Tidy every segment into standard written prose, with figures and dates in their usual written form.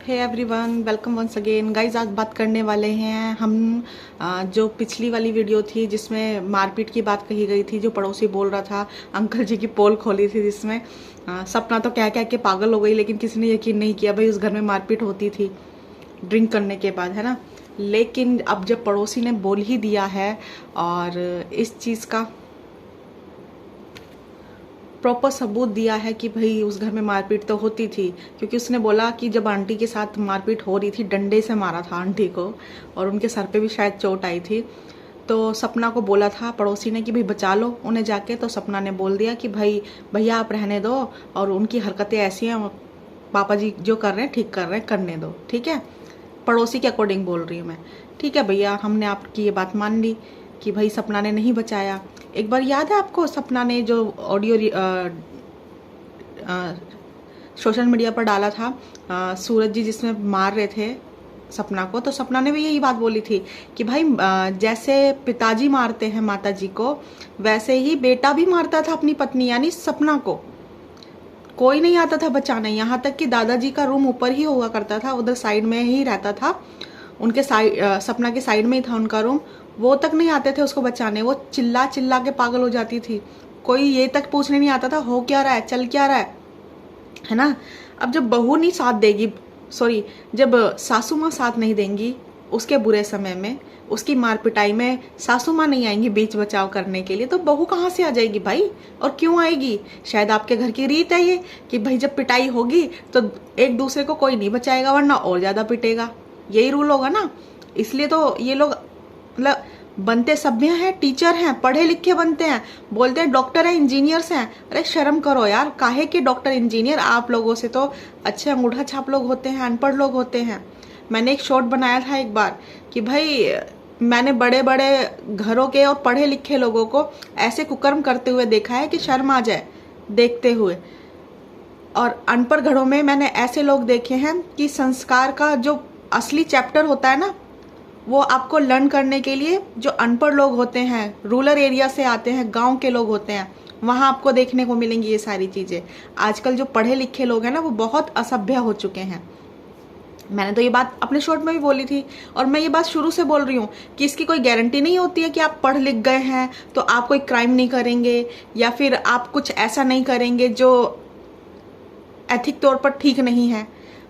हे everyone, welcome once again guys. आज बात करने वाले हैं हम जो पिछली वाली वीडियो थी जिसमें मारपीट की बात कही गई थी, जो पड़ोसी बोल रहा था, अंकल जी की पोल खोली थी जिसमें सपना तो कह कह के पागल हो गई, लेकिन किसी ने यकीन नहीं किया भाई उस घर में मारपीट होती थी ड्रिंक करने के बाद, है ना। लेकिन अब जब पड़ोसी ने बोल ही दिया है और इस चीज़ का प्रॉपर सबूत दिया है कि भाई उस घर में मारपीट तो होती थी, क्योंकि उसने बोला कि जब आंटी के साथ मारपीट हो रही थी, डंडे से मारा था आंटी को और उनके सर पे भी शायद चोट आई थी। तो सपना को बोला था पड़ोसी ने कि भाई बचा लो उन्हें जाके। तो सपना ने बोल दिया कि भाई भैया आप रहने दो, और उनकी हरकतें ऐसी हैं, पापा जी जो कर रहे हैं ठीक कर रहे हैं, करने दो, ठीक है। पड़ोसी के अकॉर्डिंग बोल रही हूँ मैं, ठीक है भैया। हमने आपकी ये बात मान ली कि भाई सपना ने नहीं बचाया। एक बार याद है आपको, सपना ने जो ऑडियो सोशल मीडिया पर डाला था, सूरज जी जिसमें मार रहे थे सपना को, तो सपना ने भी यही बात बोली थी कि भाई जैसे पिताजी मारते हैं माता जी को, वैसे ही बेटा भी मारता था अपनी पत्नी यानी सपना को। कोई नहीं आता था बचाने, यहाँ तक कि दादाजी का रूम ऊपर ही हुआ करता था, उधर साइड में ही रहता था, उनके साइड सपना के साइड में ही था उनका रूम। वो तक नहीं आते थे उसको बचाने, वो चिल्ला चिल्ला के पागल हो जाती थी। कोई ये तक पूछने नहीं आता था हो क्या रहा है, चल क्या रहा है ना। अब जब बहू नहीं साथ देगी, सॉरी जब सासू माँ साथ नहीं देंगी उसके बुरे समय में, उसकी मार पिटाई में सासू माँ नहीं आएंगी बीच बचाव करने के लिए, तो बहू कहाँ से आ जाएगी भाई, और क्यों आएगी। शायद आपके घर की रीत है ये कि भाई जब पिटाई होगी तो एक दूसरे को कोई नहीं बचाएगा, वरना और ज्यादा पिटेगा, यही रूल होगा ना। इसलिए तो ये लोग मतलब बनते सभ्य हैं, टीचर हैं, पढ़े लिखे बनते हैं, बोलते हैं डॉक्टर हैं, इंजीनियर्स हैं। अरे शर्म करो यार, काहे के डॉक्टर इंजीनियर, आप लोगों से तो अच्छे अंगूठा छाप लोग होते हैं, अनपढ़ लोग होते हैं। मैंने एक शॉर्ट बनाया था एक बार कि भाई मैंने बड़े बड़े घरों के और पढ़े लिखे लोगों को ऐसे कुकर्म करते हुए देखा है कि शर्म आ जाए देखते हुए, और अनपढ़ घरों में मैंने ऐसे लोग देखे हैं कि संस्कार का जो असली चैप्टर होता है ना, वो आपको लर्न करने के लिए जो अनपढ़ लोग होते हैं, रूरल एरिया से आते हैं, गांव के लोग होते हैं, वहां आपको देखने को मिलेंगी ये सारी चीजें। आजकल जो पढ़े लिखे लोग हैं ना, वो बहुत असभ्य हो चुके हैं। मैंने तो ये बात अपने शॉर्ट में भी बोली थी, और मैं ये बात शुरू से बोल रही हूँ कि इसकी कोई गारंटी नहीं होती है कि आप पढ़ लिख गए हैं तो आप कोई क्राइम नहीं करेंगे, या फिर आप कुछ ऐसा नहीं करेंगे जो एथिक तौर पर ठीक नहीं है,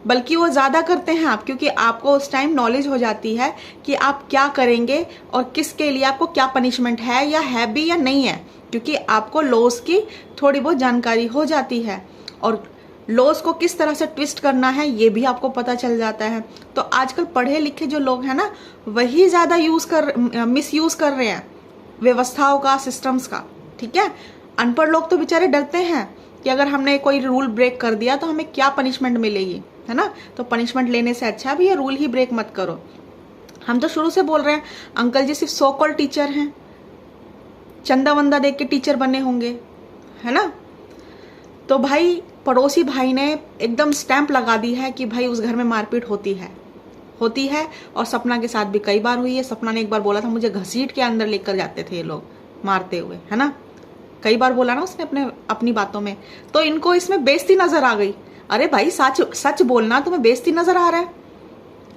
बल्कि वो ज़्यादा करते हैं आप, क्योंकि आपको उस टाइम नॉलेज हो जाती है कि आप क्या करेंगे और किसके लिए आपको क्या पनिशमेंट है, या है भी या नहीं है, क्योंकि आपको लॉस की थोड़ी बहुत जानकारी हो जाती है, और लॉस को किस तरह से ट्विस्ट करना है ये भी आपको पता चल जाता है। तो आजकल पढ़े लिखे जो लोग हैं ना, वही ज़्यादा मिस यूज कर रहे हैं व्यवस्थाओं का, सिस्टम्स का, ठीक है। अनपढ़ लोग तो बेचारे डरते हैं कि अगर हमने कोई रूल ब्रेक कर दिया तो हमें क्या पनिशमेंट मिलेगी, है ना। तो पनिशमेंट लेने से अच्छा भी ये रूल ही ब्रेक मत करो। हम तो शुरू से बोल रहे हैं, अंकल जी सिर्फ सो कॉल्ड टीचर हैं, चंदा वंदा देख के टीचर बने होंगे, है ना। तो भाई पड़ोसी भाई ने एकदम स्टैंप लगा दी है कि भाई उस घर में मारपीट होती है, और सपना के साथ भी कई बार हुई है। सपना ने एक बार बोला था मुझे घसीट के अंदर लेकर जाते थे ये लोग मारते हुए, है ना। कई बार बोला ना उसने अपनी बातों में। तो इनको इसमें बेइज्जती नजर आ गई। अरे भाई सच सच बोलना, तुम्हें बेइज्जती नजर आ रहा है?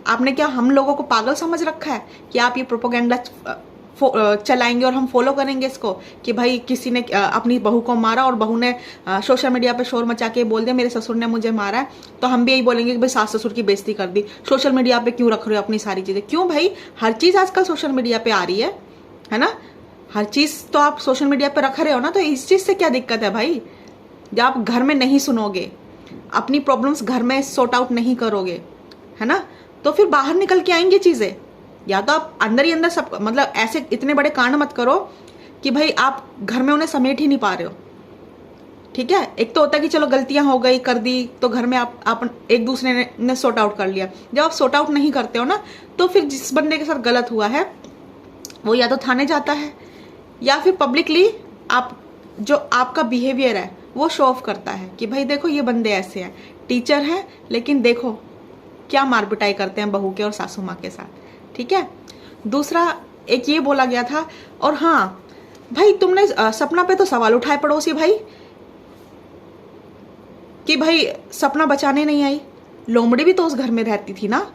आपने क्या हम लोगों को पागल समझ रखा है कि आप ये प्रोपोगेंडा चलाएंगे और हम फॉलो करेंगे इसको, कि भाई किसी ने अपनी बहू को मारा और बहू ने सोशल मीडिया पे शोर मचा के बोल दिया मेरे ससुर ने मुझे मारा है, तो हम भी यही बोलेंगे कि भाई सास ससुर की बेइज्जती कर दी, सोशल मीडिया पे क्यों रख रहे हो अपनी सारी चीजें। क्यों भाई, हर चीज आजकल सोशल मीडिया पे आ रही है ना। हर चीज तो आप सोशल मीडिया पे रख रहे हो ना, तो इस चीज से क्या दिक्कत है भाई। जब आप घर में नहीं सुनोगे, अपनी प्रॉब्लम्स घर में सॉर्ट आउट नहीं करोगे, है ना, तो फिर बाहर निकल के आएंगी चीजें। या तो आप अंदर ही अंदर सब, मतलब ऐसे इतने बड़े कांड मत करो कि भाई आप घर में उन्हें समेट ही नहीं पा रहे हो, ठीक है। एक तो होता है कि चलो गलतियां हो गई, कर दी, तो घर में आप एक दूसरे ने सॉर्ट आउट कर लिया। जब आप सॉर्ट आउट नहीं करते हो ना, तो फिर जिस बंदे के साथ गलत हुआ है वो या तो थाने जाता है, या फिर पब्लिकली आप जो आपका बिहेवियर है वो शो ऑफ करता है कि भाई देखो ये बंदे ऐसे हैं, टीचर हैं, लेकिन देखो क्या मार पिटाई करते हैं बहू के और सासू माँ के साथ, ठीक है। दूसरा एक ये बोला गया था, और हाँ भाई तुमने सपना पे तो सवाल उठाए पड़ोसी भाई कि भाई सपना बचाने नहीं आई, लोमड़ी भी तो उस घर में रहती थी ना,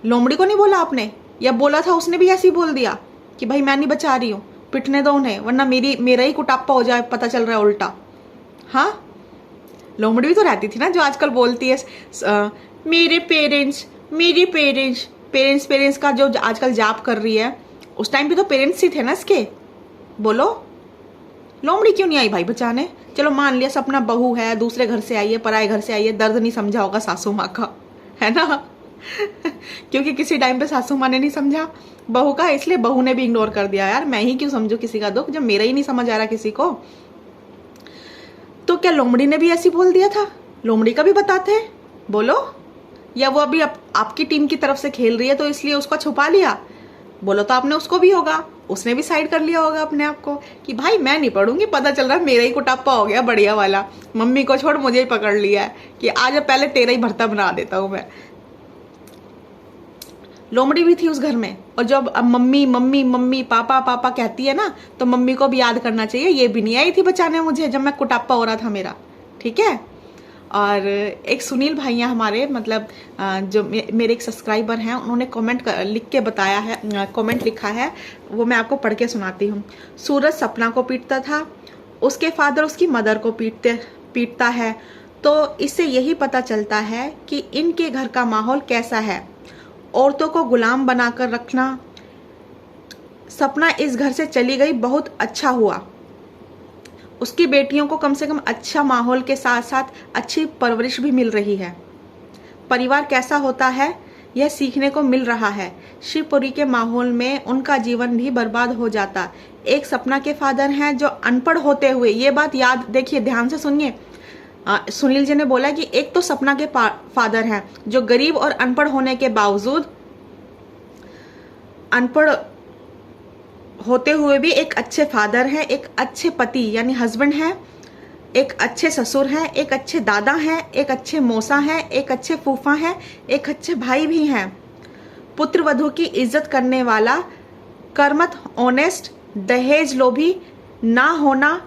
लोमड़ी को नहीं बोला आपने? या बोला था उसने भी ऐसे ही बोल दिया कि भाई मैं नहीं बचा रही हूँ, पिटने दो उन्हें वरना मेरा ही कुटाप्पा हो जाए, पता चल रहा है उल्टा। हाँ, लोमड़ी भी तो रहती थी ना, जो आजकल बोलती है मेरे पेरेंट्स का जो आजकल जाप कर रही है, उस टाइम पे तो पेरेंट्स ही थे ना इसके। बोलो, लोमड़ी क्यों नहीं आई भाई बचाने? चलो मान लिया सपना बहू है, दूसरे घर से आई है, पराए घर से आई है, दर्द नहीं समझा होगा सासू माँ का, है ना क्योंकि किसी टाइम पे सासू माँ ने नहीं समझा बहू का, इसलिए बहू ने भी इग्नोर कर दिया। यार मैं ही क्यों समझू किसी का दुख जब मेरा ही नहीं समझ आ रहा किसी को। तो क्या लोमड़ी ने भी ऐसी बोल दिया था? लोमड़ी का भी बताते हैं, बोलो। या वो अभी आपकी टीम की तरफ से खेल रही है तो इसलिए उसको छुपा लिया? बोलो तो आपने उसको भी होगा, उसने भी साइड कर लिया होगा अपने आप को कि भाई मैं नहीं पढ़ूंगी, पता चल रहा है मेरा ही कुटाप्पा हो गया बढ़िया वाला, मम्मी को छोड़ मुझे ही पकड़ लिया है कि आज पहले तेरा ही भरता बना देता हूं मैं। लोमड़ी भी थी उस घर में, और जब अब मम्मी मम्मी मम्मी पापा पापा कहती है ना, तो मम्मी को भी याद करना चाहिए, ये भी नहीं आई थी बचाने मुझे जब मैं कुटाप्पा हो रहा था मेरा। ठीक है। और एक सुनील भैया हमारे, मतलब जो मेरे एक सब्सक्राइबर हैं, उन्होंने कमेंट लिख के बताया है, कमेंट लिखा है, वो मैं आपको पढ़ के सुनाती हूँ। सूरज सपना को पीटता था, उसके फादर उसकी मदर को पीटता है, तो इससे यही पता चलता है कि इनके घर का माहौल कैसा है। औरतों को गुलाम बनाकर रखना। सपना इस घर से चली गई, बहुत अच्छा हुआ, उसकी बेटियों को कम से कम अच्छा माहौल के साथ साथ अच्छी परवरिश भी मिल रही है। परिवार कैसा होता है यह सीखने को मिल रहा है। शिवपुरी के माहौल में उनका जीवन भी बर्बाद हो जाता। एक सपना के फादर हैं जो अनपढ़ होते हुए, ये बात याद देखिए, ध्यान से सुनिए। सुनील जी ने बोला कि एक तो सपना के फादर हैं जो गरीब और अनपढ़ होने के बावजूद, अनपढ़ होते हुए भी एक अच्छे फादर हैं, एक अच्छे पति यानी हस्बैंड हैं, एक अच्छे ससुर हैं, एक अच्छे दादा हैं, एक अच्छे मौसा हैं, एक अच्छे फूफा हैं, एक अच्छे भाई भी हैं। पुत्र वधू की इज्जत करने वाला, कर्मठ, ऑनेस्ट, दहेज लोभी ना होना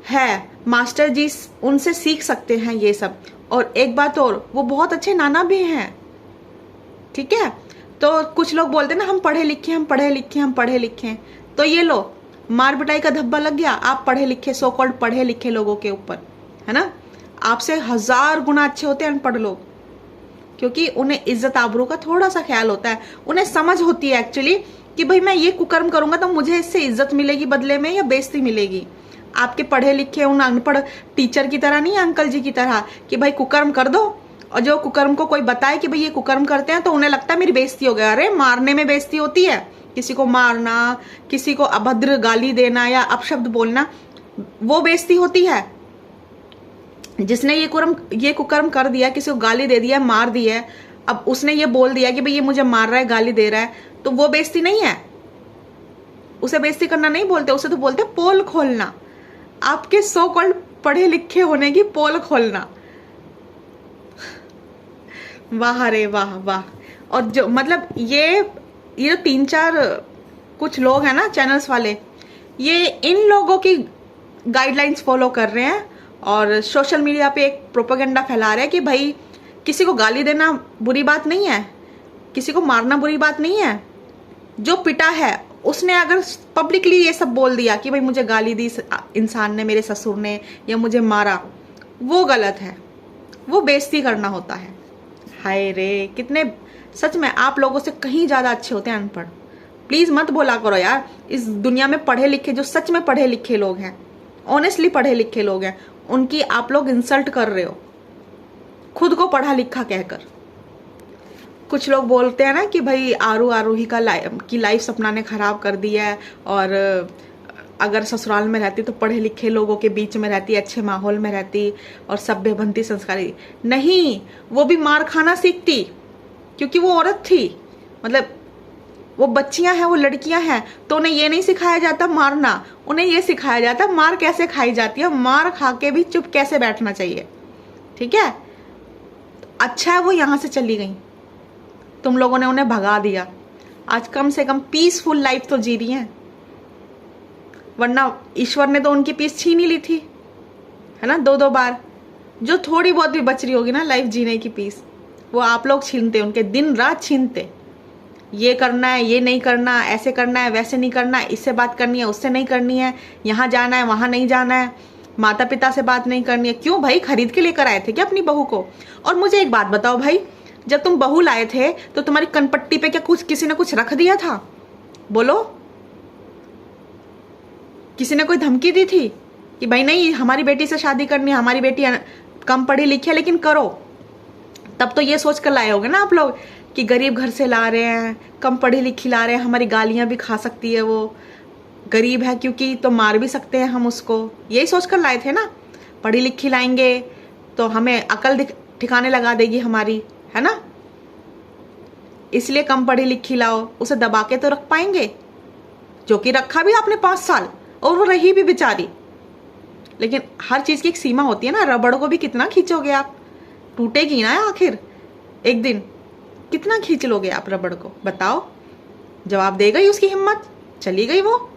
है। मास्टर जी उनसे सीख सकते हैं ये सब। और एक बात और, वो बहुत अच्छे नाना भी हैं। ठीक है। तो कुछ लोग बोलते हैं ना, हम पढ़े लिखे, हम पढ़े लिखे, हम पढ़े लिखे, तो ये लो मार पिटाई का धब्बा लग गया आप पढ़े लिखे, सो कॉल्ड पढ़े लिखे लोगों के ऊपर, है ना। आपसे 1000 गुना अच्छे होते हैं अनपढ़ लोग, क्योंकि उन्हें इज्जत आबरू का थोड़ा सा ख्याल होता है, उन्हें समझ होती है एक्चुअली कि भाई मैं ये कुकर्म करूंगा तो मुझे इससे इज्जत मिलेगी बदले में या बेइज्जती मिलेगी। आपके पढ़े लिखे उन अनपढ़ टीचर की तरह नहीं है, अंकल जी की तरह कि भाई कुकर्म कर दो, और जो कुकर्म को कोई बताए कि भाई ये कुकर्म करते हैं तो उन्हें लगता है मेरी बेइज्जती हो गया। अरे मारने में बेइज्जती होती है, किसी को मारना, किसी को अभद्र गाली देना या अपशब्द बोलना, वो बेइज्जती होती है। जिसने ये कुकर्म कर दिया, किसी को गाली दे दिया, मार दी है, अब उसने ये बोल दिया कि भाई ये मुझे मार रहा है, गाली दे रहा है, तो वो बेइज्जती नहीं है। उसे बेइज्जती करना नहीं बोलते, उसे तो बोलते पोल खोलना। आपके सो कॉल्ड पढ़े लिखे होने की पोल खोलना। वाह रे वाह वाह। और जो मतलब ये जो 3-4 कुछ लोग हैं ना चैनल्स वाले, ये इन लोगों की गाइडलाइंस फॉलो कर रहे हैं और सोशल मीडिया पे एक प्रोपेगेंडा फैला रहे हैं कि भाई किसी को गाली देना बुरी बात नहीं है, किसी को मारना बुरी बात नहीं है। जो पिटा है उसने अगर पब्लिकली ये सब बोल दिया कि भाई मुझे गाली दी इंसान ने, मेरे ससुर ने, या मुझे मारा, वो गलत है, वो बेइज्जती करना होता है। हाय रे, कितने सच में आप लोगों से कहीं ज्यादा अच्छे होते हैं अनपढ़। प्लीज मत बोला करो यार, इस दुनिया में पढ़े लिखे, जो सच में पढ़े लिखे लोग हैं, ऑनेस्टली पढ़े लिखे लोग हैं, उनकी आप लोग इंसल्ट कर रहे हो खुद को पढ़ा लिखा कहकर। कुछ लोग बोलते हैं ना कि भाई आरूही की लाइफ सपना ने खराब कर दी है, और अगर ससुराल में रहती तो पढ़े लिखे लोगों के बीच में रहती, अच्छे माहौल में रहती और सभ्य बनती, संस्कारी। नहीं, वो भी मार खाना सीखती, क्योंकि वो औरत थी, मतलब वो बच्चियां हैं, वो लड़कियां हैं, तो उन्हें ये नहीं सिखाया जाता मारना, उन्हें ये सिखाया जाता मार कैसे खाई जाती है, मार खा के भी चुप कैसे बैठना चाहिए। ठीक है। अच्छा है वो यहां से चली गई, तुम लोगों ने उन्हें भगा दिया। आज कम से कम पीसफुल लाइफ तो जी रही हैं, वरना ईश्वर ने तो उनकी पीस छीन ही ली थी, है ना, 2-2 बार। जो थोड़ी बहुत भी बच रही होगी ना लाइफ जीने की पीस, वो आप लोग छीनते, उनके दिन रात छीनते। ये करना है, ये नहीं करना, ऐसे करना है, वैसे नहीं करना है, इससे बात करनी है, उससे नहीं करनी है, यहाँ जाना है, वहाँ नहीं जाना है, माता पिता से बात नहीं करनी है। क्यों भाई, खरीद के लेकर आए थे क्या अपनी बहू को? और मुझे एक बात बताओ भाई, जब तुम बहू लाए थे तो तुम्हारी कनपट्टी पे क्या कुछ किसी ने कुछ रख दिया था? बोलो, किसी ने कोई धमकी दी थी कि भाई नहीं हमारी बेटी से शादी करनी है, हमारी बेटी कम पढ़ी लिखी है लेकिन करो? तब तो ये सोच कर लाए होगे ना आप लोग कि गरीब घर से ला रहे हैं, कम पढ़ी लिखी ला रहे हैं, हमारी गालियां भी खा सकती है, वो गरीब है क्योंकि तो मार भी सकते हैं हम उसको, यही सोच कर लाए थे ना। पढ़ी लिखी लाएंगे तो हमें अकल ठिकाने लगा देगी हमारी, है ना? इसलिए कम पढ़ी लिखी लाओ, उसे दबा के तो रख पाएंगे, जो कि रखा भी आपने 5 साल और वो रही भी बेचारी। लेकिन हर चीज की एक सीमा होती है ना, रबड़ को भी कितना खींचोगे आप, टूटेगी ना आखिर एक दिन। कितना खींच लोगे आप रबड़ को, बताओ? जवाब दे गई उसकी हिम्मत, चली गई वो।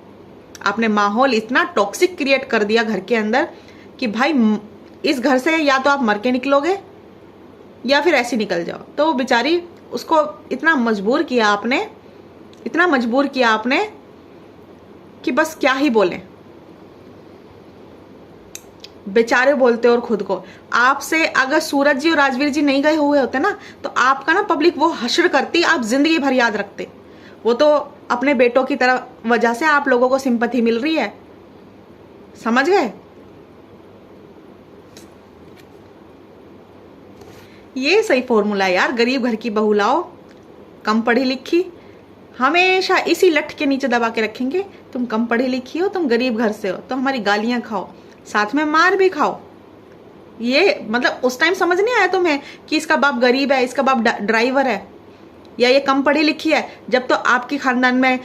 आपने माहौल इतना टॉक्सिक क्रिएट कर दिया घर के अंदर कि भाई इस घर से या तो आप मर के निकलोगे या फिर ऐसे निकल जाओ। तो वो बेचारी, उसको इतना मजबूर किया आपने, इतना मजबूर किया आपने कि बस क्या ही बोले। बेचारे बोलते और खुद को। आपसे अगर सूरज जी और राजवीर जी नहीं गए हुए होते ना, तो आपका ना पब्लिक वो हश्र करती, आप जिंदगी भर याद रखते। वो तो अपने बेटों की तरह वजह से आप लोगों को सिंपैथी मिल रही है, समझ गए? ये सही फॉर्मूला है यार, गरीब घर की बहू लाओ, कम पढ़ी लिखी, हमेशा इसी लठ के नीचे दबा के रखेंगे। तुम कम पढ़ी लिखी हो, तुम गरीब घर से हो, तो हमारी गालियां खाओ, साथ में मार भी खाओ। ये मतलब उस टाइम समझ नहीं आया तुम्हें कि इसका बाप गरीब है, इसका बाप ड्राइवर है, या ये कम पढ़ी लिखी है? जब तो आपकी खानदान में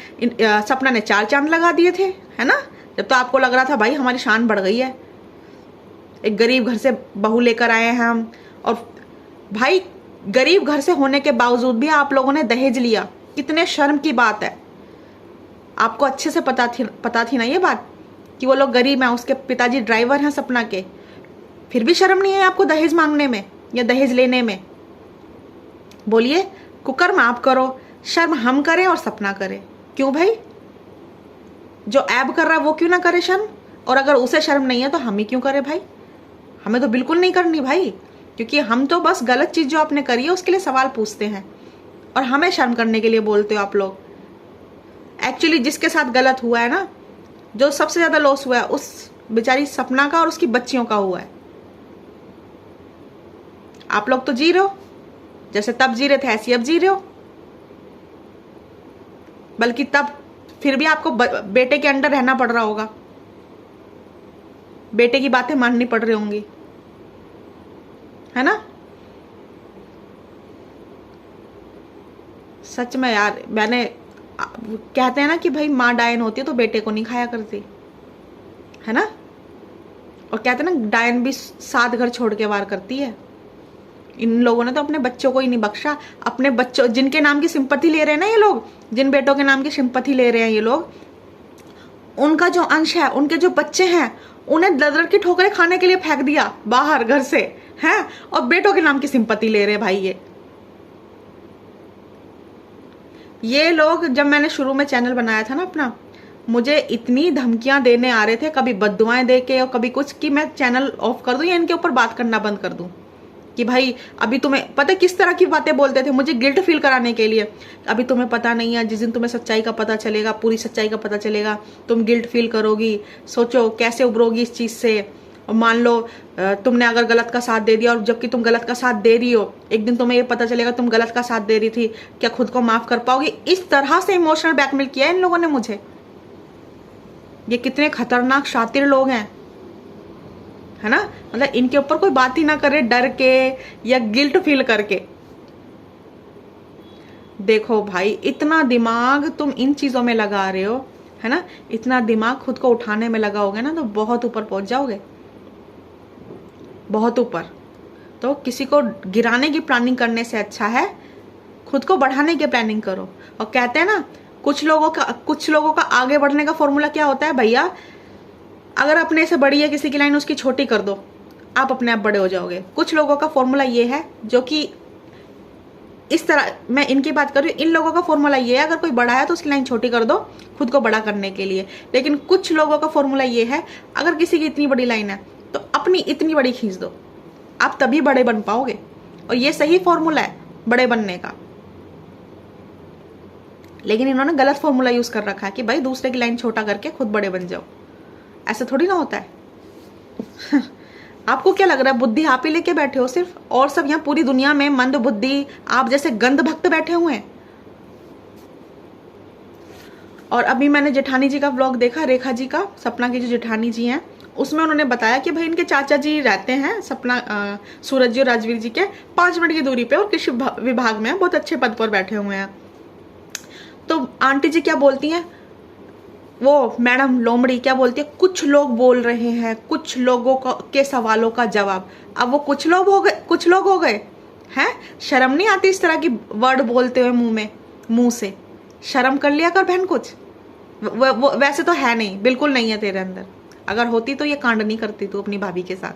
सपना ने 4 चांद लगा दिए थे, है ना? जब तो आपको लग रहा था भाई हमारी शान बढ़ गई है, एक गरीब घर से बहू लेकर आए हैं हम। और भाई गरीब घर से होने के बावजूद भी आप लोगों ने दहेज लिया, कितने शर्म की बात है। आपको अच्छे से पता थी ना ये बात कि वो लोग गरीब हैं, उसके पिताजी ड्राइवर हैं सपना के, फिर भी शर्म नहीं है आपको दहेज मांगने में या दहेज लेने में? बोलिए, कुकर्म आप करो, शर्म हम करें और सपना करे। क्यों भाई? जो ऐब कर रहा है वो क्यों ना करे शर्म? और अगर उसे शर्म नहीं है तो हम ही क्यों करे भाई? हमें तो बिल्कुल नहीं करनी भाई, क्योंकि हम तो बस गलत चीज जो आपने करी है उसके लिए सवाल पूछते हैं और हमें शर्म करने के लिए बोलते हो आप लोग। एक्चुअली जिसके साथ गलत हुआ है ना, जो सबसे ज्यादा लॉस हुआ है, उस बेचारी सपना का और उसकी बच्चियों का हुआ है। आप लोग तो जी रहे हो, जैसे तब जी रहे थे ऐसे अब जी रहे हो, बल्कि तब फिर भी आपको बेटे के अंडर रहना पड़ रहा होगा, बेटे की बातें माननी पड़ रही होंगी, है ना? सच में यार, मैंने कहते हैं ना कि भाई माँ डायन होती है तो बेटे को नहीं खाया करती, है ना? और कहते हैं ना डायन भी 7 घर छोड़ के वार करती है। इन लोगों ने तो अपने बच्चों को ही नहीं बख्शा। अपने बच्चों जिनके नाम की सिंपैथी ले रहे हैं ना ये लोग, जिन बेटों के नाम की सिंपैथी ले रहे हैं ये लोग, उनका जो अंश है, उनके जो बच्चे हैं, उन्हें दर की ठोकरें खाने के लिए फेंक दिया बाहर घर से, हैं? और बेटों के नाम की सिंपैथी ले रहे हैं भाई ये लोग। जब मैंने शुरू में चैनल बनाया था ना अपना, मुझे इतनी धमकियां देने आ रहे थे, कभी बद्दुआएं दे के और कभी कुछ, कि मैं चैनल ऑफ कर दूं या इनके ऊपर बात करना बंद कर दूं। कि भाई अभी तुम्हें पता किस तरह की बातें बोलते थे मुझे गिल्ट फील कराने के लिए। अभी तुम्हें पता नहीं है, जिस दिन तुम्हें सच्चाई का पता चलेगा, पूरी सच्चाई का पता चलेगा, तुम गिल्ट फील करोगी, सोचो कैसे उभरोगी इस चीज से। और मान लो तुमने अगर गलत का साथ दे दिया, और जबकि तुम गलत का साथ दे रही हो, एक दिन तुम्हें ये पता चलेगा तुम गलत का साथ दे रही थी, क्या खुद को माफ कर पाओगी? इस तरह से इमोशनल ब्लैकमेल किया इन लोगों ने मुझे। ये कितने खतरनाक शातिर लोग हैं, है ना? मतलब इनके ऊपर कोई बात ही ना करे डर के या गिल्ट फील करके। देखो भाई, इतना दिमाग तुम इन चीजों में लगा रहे हो, है ना? इतना दिमाग खुद को उठाने में लगाओगे ना तो बहुत ऊपर पहुंच जाओगे, बहुत ऊपर। तो किसी को गिराने की प्लानिंग करने से अच्छा है खुद को बढ़ाने की प्लानिंग करो। और कहते हैं ना, कुछ लोगों का आगे बढ़ने का फॉर्मूला क्या होता है भैया? अगर अपने से बड़ी है किसी की लाइन, उसकी छोटी कर दो। आप अपने आप बड़े हो जाओगे। कुछ लोगों का फॉर्मूला ये है, जो कि इस तरह, मैं इनकी बात कर रही हूँ, इन लोगों का फॉर्मूला ये है, अगर कोई बड़ा है तो उसकी लाइन छोटी कर दो खुद को बड़ा करने के लिए। लेकिन कुछ लोगों का फॉर्मूला ये है, अगर किसी की इतनी बड़ी लाइन है तो अपनी इतनी बड़ी खींच दो, आप तभी बड़े बन पाओगे। और ये सही फॉर्मूला है बड़े बनने का। लेकिन इन्होंने गलत फॉर्मूला यूज कर रखा है कि भाई दूसरे की लाइन छोटा करके खुद बड़े बन जाओ। ऐसा थोड़ी ना होता है। आपको क्या लग रहा है बुद्धि आप ही लेके बैठे हो सिर्फ, और सब यहाँ पूरी दुनिया में मंद बुद्धि आप जैसे गंध भक्त बैठे हुए हैं। और अभी मैंने जेठानी जी का व्लॉग देखा, रेखा जी का, सपना की जो जेठानी जी हैं, उसमें उन्होंने बताया कि भाई इनके चाचा जी रहते हैं सपना सूरज जी और राजवीर जी के 5 मिनट की दूरी पे, और कृषि विभाग में बहुत अच्छे पद पर बैठे हुए हैं। तो आंटी जी क्या बोलती हैं, वो मैडम लोमड़ी क्या बोलती है, कुछ लोग बोल रहे हैं, कुछ लोगों के सवालों का जवाब। अब वो कुछ लोग हो गए हैं। शर्म नहीं आती इस तरह की वर्ड बोलते हुए मुंह से? शर्म कर लिया कर बहन कुछ। वैसे तो है नहीं, बिल्कुल नहीं है तेरे अंदर। अगर होती तो ये कांड नहीं करती तू अपनी भाभी के साथ,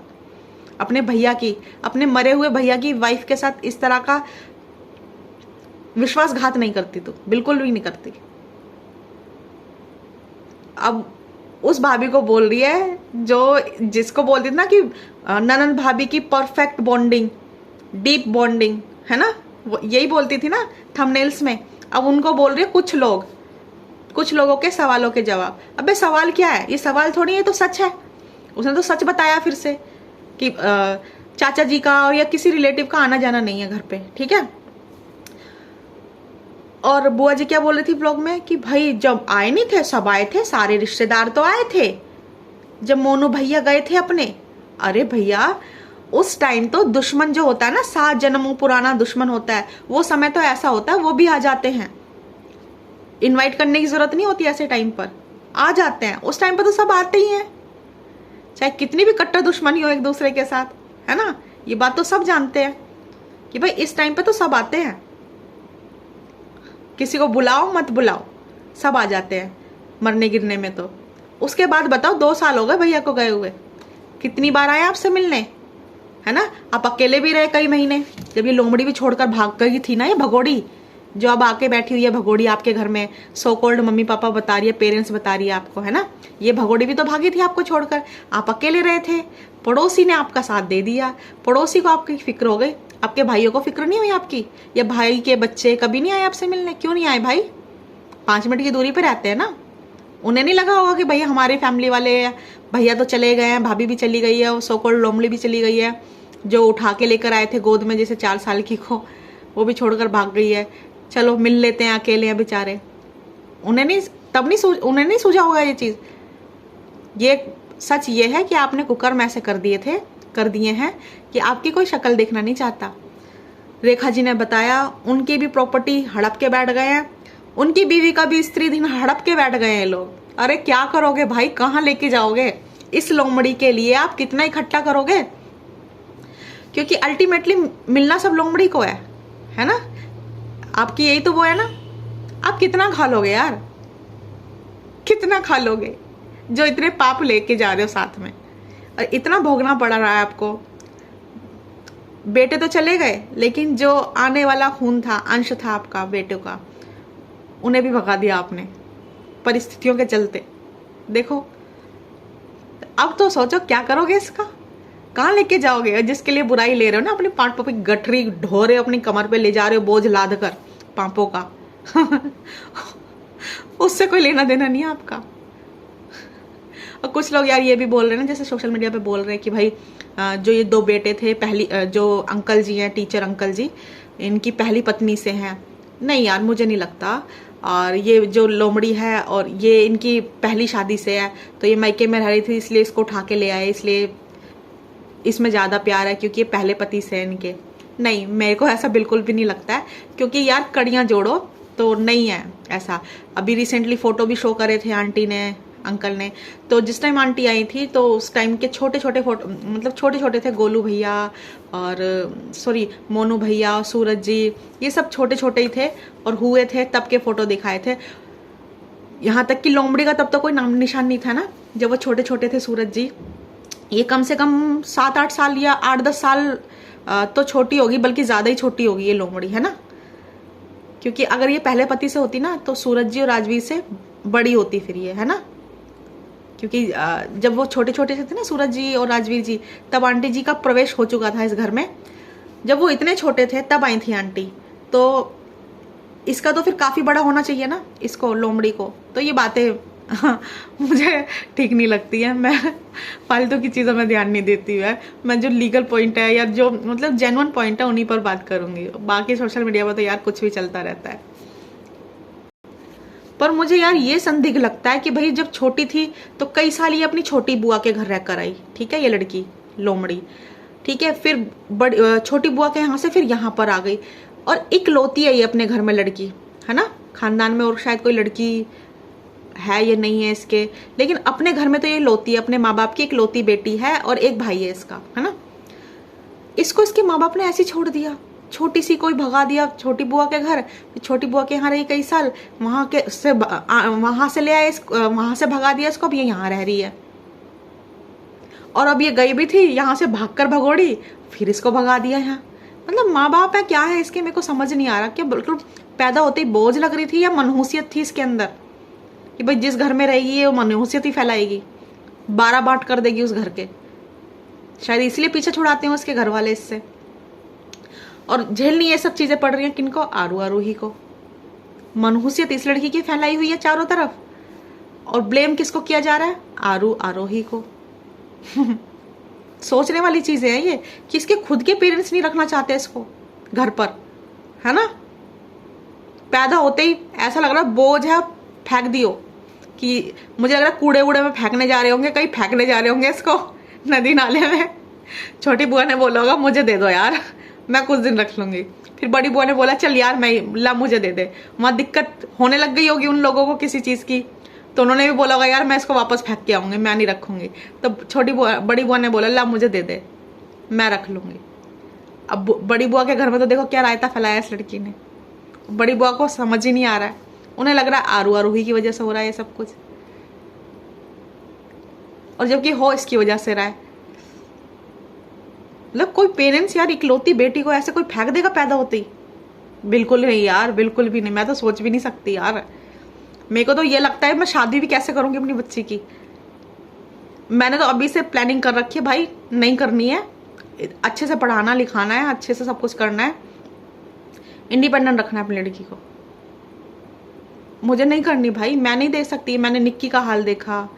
अपने भैया की, अपने मरे हुए भैया की वाइफ के साथ इस तरह का विश्वासघात नहीं करती तू, बिल्कुल भी नहीं करती। अब उस भाभी को बोल रही है जो जिसको बोलती थी ना कि ननद भाभी की परफेक्ट बॉन्डिंग, डीप बॉन्डिंग है ना, यही बोलती थी ना थंबनेल्स में। अब उनको बोल रही है कुछ लोगों के सवालों के जवाब। अबे सवाल क्या है, ये सवाल थोड़ी है, तो सच है। उसने तो सच बताया फिर से कि चाचा जी का और या किसी रिलेटिव का आना जाना नहीं है घर पे, ठीक है। और बुआ जी क्या बोल रही थी ब्लॉग में कि भाई जब आए नहीं थे, सब आए थे, सारे रिश्तेदार तो आए थे जब मोनू भैया गए थे अपने। अरे भैया उस टाइम तो दुश्मन जो होता है ना, 7 जन्मों पुराना दुश्मन होता है, वो समय तो ऐसा होता है, वो भी आ जाते हैं। इनवाइट करने की जरूरत नहीं होती, ऐसे टाइम पर आ जाते हैं। उस टाइम पर तो सब आते ही हैं, चाहे कितनी भी कट्टर दुश्मनी हो एक दूसरे के साथ, है ना। ये बात तो सब जानते हैं कि भाई इस टाइम पे तो सब आते हैं, किसी को बुलाओ मत बुलाओ, सब आ जाते हैं मरने गिरने में। तो उसके बाद बताओ 2 साल हो गए भैया को गए हुए, कितनी बार आए आपसे मिलने, है ना। आप अकेले भी रहे कई महीने, जब ये लोमड़ी भी छोड़कर भाग गई थी ना, ये भगोड़ी जो अब आके बैठी हुई है भगोड़ी आपके घर में, सो कॉल्ड मम्मी पापा बता रही है, पेरेंट्स बता रही है आपको, है ना। ये भगोड़ी भी तो भागी थी आपको छोड़कर, आप अकेले रहे थे, पड़ोसी ने आपका साथ दे दिया, पड़ोसी को आपकी फिक्र हो गई, आपके भाइयों को फिक्र नहीं हुई आपकी। ये भाई के बच्चे कभी नहीं आए आपसे मिलने, क्यों नहीं आए भाई? 5 मिनट की दूरी पे रहते हैं ना, उन्हें नहीं लगा होगा कि भैया हमारी फैमिली वाले भैया तो चले गए हैं, भाभी भी चली गई है, सो कॉल्ड लोमड़ी भी चली गई है, जो उठा के लेकर आए थे गोद में जैसे 4 साल की को, वो भी छोड़कर भाग गई है, चलो मिल लेते हैं, अकेले हैं बेचारे। उन्हें नहीं सूझा होगा ये चीज। ये सच ये है कि आपने कुकर्म ऐसे कर दिए हैं कि आपकी कोई शक्ल देखना नहीं चाहता। रेखा जी ने बताया उनकी भी प्रॉपर्टी हड़प के बैठ गए हैं, उनकी बीवी का भी स्त्री धन हड़प के बैठ गए हैं लोग। अरे क्या करोगे भाई, कहाँ लेके जाओगे इस लोमड़ी के लिए? आप कितना इकट्ठा करोगे? क्योंकि अल्टीमेटली मिलना सब लोमड़ी को है ना। आपकी यही तो वो है ना। आप कितना खा लोगे यार, कितना खा लोगे जो इतने पाप लेके जा रहे हो साथ में, और इतना भोगना पड़ रहा है आपको। बेटे तो चले गए, लेकिन जो आने वाला खून था, अंश था आपका बेटों का, उन्हें भी भगा दिया आपने परिस्थितियों के चलते। देखो अब तो सोचो क्या करोगे इसका, कहाँ लेके जाओगे? जिसके लिए बुराई ले रहे हो ना, अपने पांपों पे गठरी ढो रहे हो, अपनी कमर पे ले जा रहे हो बोझ लाद कर पांपों का उससे कोई लेना देना नहीं है आपका। और कुछ लोग यार ये भी बोल रहे हैं ना, जैसे सोशल मीडिया पे बोल रहे हैं कि भाई जो ये 2 बेटे थे, पहली जो अंकल जी हैं, टीचर अंकल जी, इनकी पहली पत्नी से हैं। नहीं यार, मुझे नहीं लगता। और ये जो लोमड़ी है और ये इनकी पहली शादी से है, तो ये मायके में रह रही थी इसलिए इसको उठा के ले आए, इसलिए इसमें ज़्यादा प्यार है क्योंकि ये पहले पति से है इनके। नहीं, मेरे को ऐसा बिल्कुल भी नहीं लगता है, क्योंकि यार कड़ियाँ जोड़ो तो नहीं है ऐसा। अभी रिसेंटली फोटो भी शो करे थे आंटी ने, अंकल ने, तो जिस टाइम आंटी आई थी तो उस टाइम के छोटे छोटे फोटो, मतलब छोटे छोटे थे, गोलू भैया और मोनू भैया, सूरज जी, ये सब छोटे छोटे ही थे और हुए थे तब के फोटो दिखाए थे। यहाँ तक कि लोमड़ी का तब तो कोई नाम निशान नहीं था ना, जब वो छोटे छोटे थे सूरज जी। ये कम से कम 7-8 साल या 8-10 साल तो छोटी होगी, बल्कि ज्यादा ही छोटी होगी ये लोमड़ी, है ना। क्योंकि अगर ये पहले पति से होती ना तो सूरज जी और राजवीर से बड़ी होती फिर ये, है ना। क्योंकि जब वो छोटे छोटे से थे ना सूरज जी और राजवीर जी, तब आंटी जी का प्रवेश हो चुका था इस घर में। जब वो इतने छोटे थे तब आई थी आंटी, तो इसका तो फिर काफी बड़ा होना चाहिए ना इसको, लोमड़ी को। तो ये बातें मुझे ठीक नहीं लगती है। मैं फालतू की चीजों में ध्यान नहीं देती है। मैं जो लीगल पॉइंट है या जो मतलब जेन्युइन पॉइंट है उन्हीं पर बात करूंगी। बाकी सोशल मीडिया पर तो यार कुछ भी चलता रहता है। पर मुझे यार ये संदिग्ध लगता है कि भाई जब छोटी थी तो कई साल ये अपनी छोटी बुआ के घर रहकर आई, ठीक है, ये लड़की लोमड़ी, ठीक है। फिर बड़ी छोटी बुआ के यहाँ से फिर यहाँ पर आ गई, और इकलौती है ये अपने घर में लड़की, है ना, खानदान में और शायद कोई लड़की है ये नहीं है इसके, लेकिन अपने घर में तो ये लौती है, अपने माँ बाप की इकलौती बेटी है और एक भाई है इसका, है ना। इसको इसके माँ बाप ने ऐसे छोड़ दिया, छोटी सी कोई भगा दिया छोटी बुआ के घर, छोटी बुआ के यहाँ रही कई साल, वहां से ले आए, वहां से भगा दिया इसको, अब ये यहाँ रह रही है। और अब ये गई भी थी, यहाँ से भागकर भगोड़ी, फिर इसको भगा दिया यहाँ। मतलब माँ बाप है क्या है इसके, मेरे को समझ नहीं आ रहा। क्या बिल्कुल पैदा होते ही बोझ लग रही थी या मनहूसियत थी इसके अंदर कि भाई जिस घर में रहेगी वो मनहूसियत ही फैलाएगी, 12 बांट कर देगी उस घर के। शायद इसलिए पीछे छुड़ाते हैं उसके घर वाले इससे। और झेलनी ये सब चीजें पड़ रही हैं किनको, आरू आरोही को। मनहूसियत इस लड़की की फैलाई हुई है चारों तरफ, और ब्लेम किसको किया जा रहा है, आरू आरोही को। सोचने वाली चीजें हैं ये कि इसके खुद के पेरेंट्स नहीं रखना चाहते इसको घर पर, है ना। पैदा होते ही ऐसा लग रहा बोझ है, फेंक दियो, कि मुझे लग रहा कूड़े वूड़े में फेंकने जा रहे होंगे, कहीं फेंकने जा रहे होंगे इसको नदी नाले में। छोटी बुआ ने बोला होगा मुझे दे दो यार, मैं कुछ दिन रख लूंगी। फिर बड़ी बुआ ने बोला चल यार मैं ला मुझे दे दे। वहां दिक्कत होने लग गई होगी उन लोगों को किसी चीज की, तो उन्होंने भी बोला होगा यार मैं इसको वापस फेंक के आऊंगी, मैं नहीं रखूंगी। तो बड़ी बुआ ने बोला ला मुझे दे दे, मैं रख लूंगी। अब बड़ी बुआ के घर में तो देखो क्या रायता फैलाया इस लड़की ने। बड़ी बुआ को समझ ही नहीं आ रहा है, उन्हें लग रहा है आरू आरोही की वजह से हो रहा है ये सब कुछ, और जबकि हो इसकी वजह से रहा है। मतलब कोई पेरेंट्स यार इकलौती बेटी को ऐसे कोई फेंक देगा पैदा होते ही? बिल्कुल नहीं यार, बिल्कुल भी नहीं। मैं तो सोच भी नहीं सकती यार। मेरे को तो ये लगता है मैं शादी भी कैसे करूंगी अपनी बच्ची की। मैंने तो अभी से प्लानिंग कर रखी है भाई, नहीं करनी है। अच्छे से पढ़ाना लिखाना है, अच्छे से सब कुछ करना है, इंडिपेंडेंट रखना है अपनी लड़की को। मुझे नहीं करनी भाई, मैं नहीं देख सकती। मैंने निक्की का हाल देखा,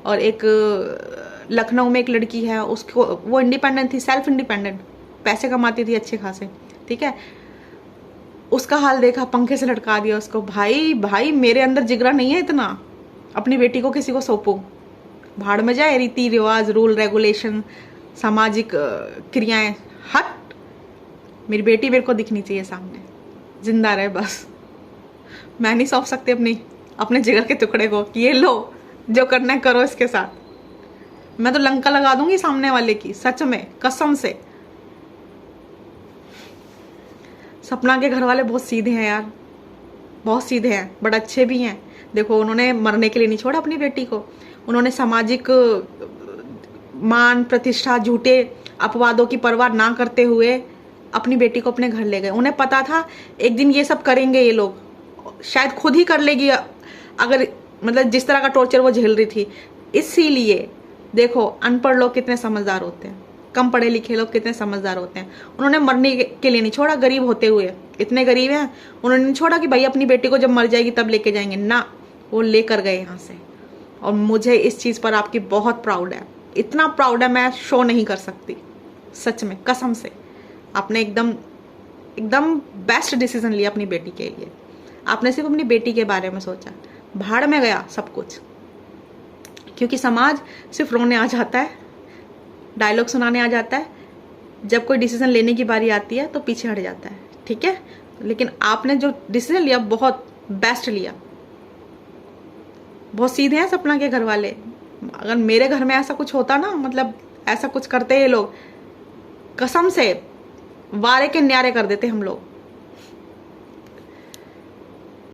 और एक लखनऊ में एक लड़की है, उसको वो इंडिपेंडेंट थी, सेल्फ इंडिपेंडेंट, पैसे कमाती थी अच्छे खासे, ठीक है। उसका हाल देखा, पंखे से लटका दिया उसको। भाई मेरे अंदर जिगरा नहीं है इतना अपनी बेटी को किसी को सौंपूं। भाड़ में जाए रीति रिवाज, रूल रेगुलेशन, सामाजिक क्रियाएं, हट। मेरी बेटी मेरे को दिखनी चाहिए सामने, जिंदा रहे बस। मैं नहीं सौंप सकती अपने जिगर के टुकड़े को कि ये लो जो करना है करो इसके साथ। मैं तो लंका लगा दूंगी सामने वाले की, सच में कसम से। सपना के घर वाले बहुत सीधे हैं यार, बहुत सीधे हैं, बड़े अच्छे भी हैं। देखो उन्होंने मरने के लिए नहीं छोड़ा अपनी बेटी को। उन्होंने सामाजिक मान प्रतिष्ठा, झूठे अपवादों की परवाह ना करते हुए अपनी बेटी को अपने घर ले गए। उन्हें पता था एक दिन ये सब करेंगे ये लोग, शायद खुद ही कर लेगी अगर मतलब जिस तरह का टॉर्चर वो झेल रही थी। इसीलिए देखो अनपढ़ लोग कितने समझदार होते हैं, कम पढ़े लिखे लोग कितने समझदार होते हैं। उन्होंने मरने के लिए नहीं छोड़ा, गरीब होते हुए, इतने गरीब हैं, उन्होंने नहीं छोड़ा कि भाई अपनी बेटी को जब मर जाएगी तब लेके जाएंगे, ना, वो लेकर गए यहाँ से। और मुझे इस चीज पर आपकी बहुत प्राउड है, इतना प्राउड है मैं शो नहीं कर सकती, सच में कसम से। आपने एकदम एकदम बेस्ट डिसीजन लिया अपनी बेटी के लिए। आपने सिर्फ अपनी बेटी के बारे में सोचा, भाड़ में गया सब कुछ। क्योंकि समाज सिर्फ रोने आ जाता है, डायलॉग सुनाने आ जाता है, जब कोई डिसीजन लेने की बारी आती है तो पीछे हट जाता है, ठीक है। लेकिन आपने जो डिसीजन लिया बहुत बेस्ट लिया। बहुत सीधे हैं सपना के घर वाले। अगर मेरे घर में ऐसा कुछ होता ना, मतलब ऐसा कुछ करते ये लोग, कसम से वारे के न्यारे कर देते हम लोग।